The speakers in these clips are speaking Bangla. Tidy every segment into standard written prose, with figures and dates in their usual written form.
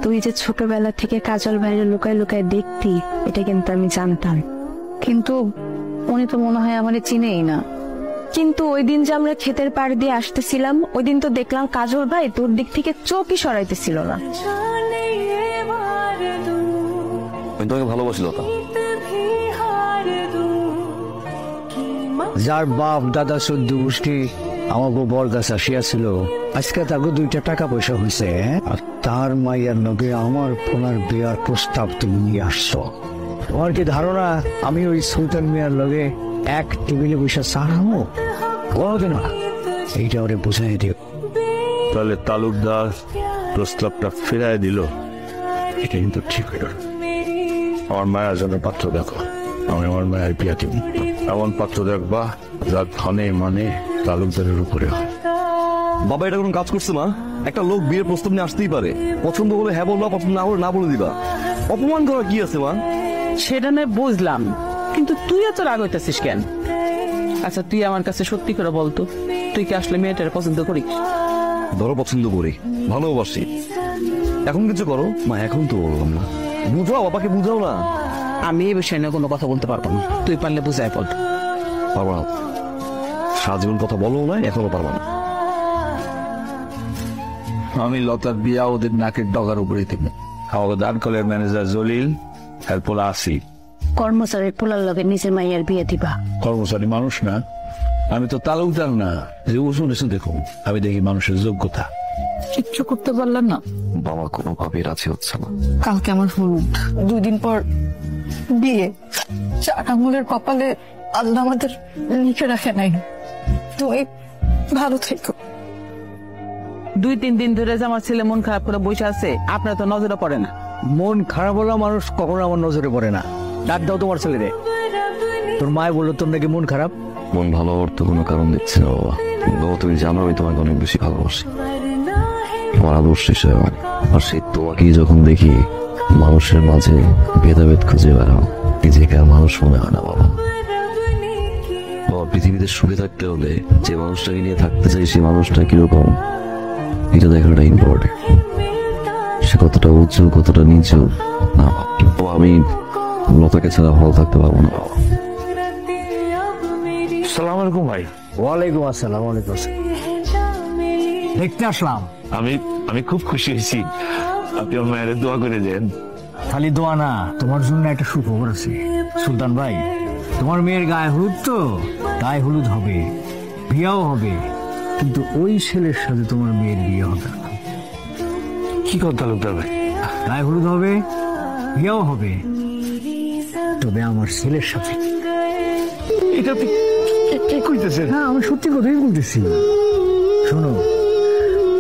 তুই যে ছোটবেলা থেকে কাজল বাইরে লুকায় লুকায় দেখতি, এটা কিন্তু আমি জানতাম। কিন্তু উনি তো মনে হয় আমারে চিনেই না। কিন্তু ওই দিন যে আমরা ক্ষেতের পাড় দিয়ে আসতেছিলাম, ওই দিন তো দেখলাম কাজল ভাই তোর দিক থেকে চোখই সরাইতেছিল না। আমি তোমাকে ভালোবাসি লতা। যার বাপ দাদা চোদ্দ গোষ্ঠী আমাকে বরগাছ আসিয়াছিল, আজকে তাকে 2টা টাকা পয়সা হয়েছে, আর তার মাইয়ার লগে আমার পোনার বিয়ার প্রস্তাব তুমি নিয়ে আসছো। তোমার কি ধারণা আমি ওই সুলতান মিয়ার লগে এক টেবিলে বসে চা খাবো? বলো না, এইটা ওরে বুঝাই দিও। তাহলে তালুকদার প্রস্তাবটা ফেরাই দিল, এটা কিন্তু ঠিক হইল। আমার মায়ের জন্য পাত্র দেখো, আমি আমার মায়ের বিয়া দিব। এমন পাত্র দেখবা যার ধনে মানে তালুকদারের উপরে হয়। বাবা এটা কোনো কাজ করছে মা? একটা লোক বিয়ের প্রস্তাব নিয়ে আসতেই পারে, পছন্দ হলে হ্যাঁ বলবা, পছন্দ না হলে না বলে দিবা। অপমান করা কি আছে মা? সেটা নয় বুঝলাম, কিন্তু তুই এত রাগ হইতেছিস কেন? আচ্ছা তুই আমার কাছে সত্যি করে বলতো, তুই কি আসলে মেয়েটার পছন্দ করিস? ধরো পছন্দ করি, ভালোবাসি। এখন কিছু করো মা, এখন তো বললাম না। বুঝাও বাবাকে, বুঝাও না। আমি এই বিষয়ে নিয়ে কোনো কথা বলতে পারবো না, তুই পারলে বুঝাই বল। পারবা না, সারা জীবন কথা বলো না, এখনো পারবা না। আমি লতার বিয়া ওদের নাকের ডগার উপরে দিব। আমাকে দানকলের ম্যানেজার জলিল, এরপর আসি। কর্মচারীর পোলার লগে নিজের মাইয়ার বিয়ে দিবা? কর্মচারী মানুষ না, আমি তো তালুকদার না যে ওষুধ এসে দেখুন। আমি দেখি মানুষের যোগ্যতা। কিচ্ছু করতে পারলাম না। বাবা কোনোভাবে রাজি হচ্ছে না। কালকে আমার হলুদ, 2 দিন পর বিয়ে। 4 আঙুলের কপালে আল্লাহ আমাদের লিখে রাখে নাই। তুমি ভালো থেকো। 2-3 দিন ধরে যে আমার ছেলে মন খারাপ করে বসে আছে, আপনার তো নজরে পড়ে না। মন খারাপ হলো মানুষ কখনো আমার নজরে পড়ে না। ডাক দাও তোমার ছেলেরে। তোর মায় বললো তোর নাকি মন খারাপ। মন ভালো হওয়ার তো কোনো কারণ দিচ্ছে না বাবা। বাবা তুমি জানো আমি তোমাকে অনেক বেশি ভালোবাসি, তোমার আদর্শ হিসেবে। আর সেই তোমাকেই যখন দেখি মানুষের মাঝে ভেদাভেদ খুঁজে বেড়াও, নিজেকে আর মানুষ মনে হয় না বাবা। বাবা পৃথিবীতে সুখে থাকতে হলে যে মানুষটাকে নিয়ে থাকতে চাই সেই মানুষটা কিরকম এটা দেখাটা ইম্পর্টেন্ট। সে কতটা উঁচু কতটা নিচু না বাবা, আমি লতাকে ছাড়া ভালো থাকতে পারবো না বাবা। সালাম আলাইকুম ভাই। ওয়ালাইকুম আসসালাম। ওয়ালাইকুম আসসালাম। দেখতে আসলাম। আমি খুব খুশি হয়েছি, আপনি আমার মায়ের দোয়া করে দেন। খালি দোয়া না, তোমার জন্য একটা সুখবর আছে সুলতান ভাই। তোমার মেয়ের গায়ে হলুদ তো, গায়ে হলুদ হবে, বিয়াও হবে, কিন্তু ওই ছেলের সাথে তোমার মেয়ের বিয়ে হবে না। কি কথা তালুকদার ভাই? গায়ে হলুদ হবে, বিয়াও হবে, তবে আমার ছেলের সাথে। এটা কি কইতেছেন? হ্যাঁ, আমি সত্যি কথাই বলতেছি। শোনো,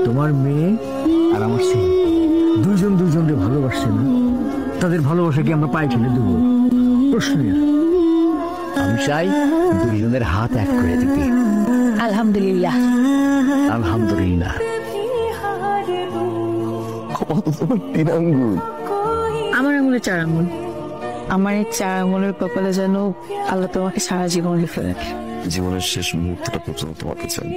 তোমার মেয়ে আর আমার ছেলে দুইজন দুইজনকে ভালোবাসছে না, তাদের ভালোবাসা কি আমরা পায়ে ঠেলে দেবো? প্রশ্ন। আমি চাই দুইজনের হাত এক করে দিতে। আলহামদুলিল্লাহ। আলহামদুলিল্লাহ। আমার আঙুলে 4 আঙুল। আমার এই 4 আঙুলের কপালে যেন আল্লাহ তোমাকে সারা জীবন লিখে রাখে। জীবনের শেষ মুহূর্তটা পর্যন্ত তোমাকে চাই।